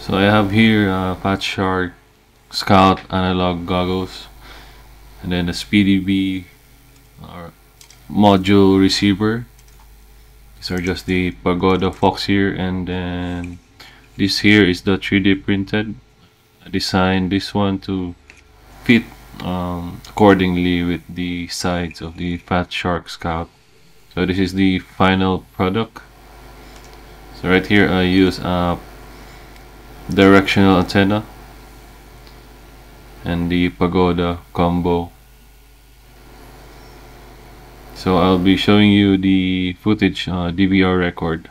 So I have here Fatshark Scout analog goggles, and then the Speedybee module receiver. These are just the Pagoda Fox here, and then this here is the 3D printed. I designed this one to fit accordingly with the sides of the Fatshark Scout. So this is the final product. So right here I use a directional antenna and the Pagoda combo. So I'll be showing you the footage DVR record.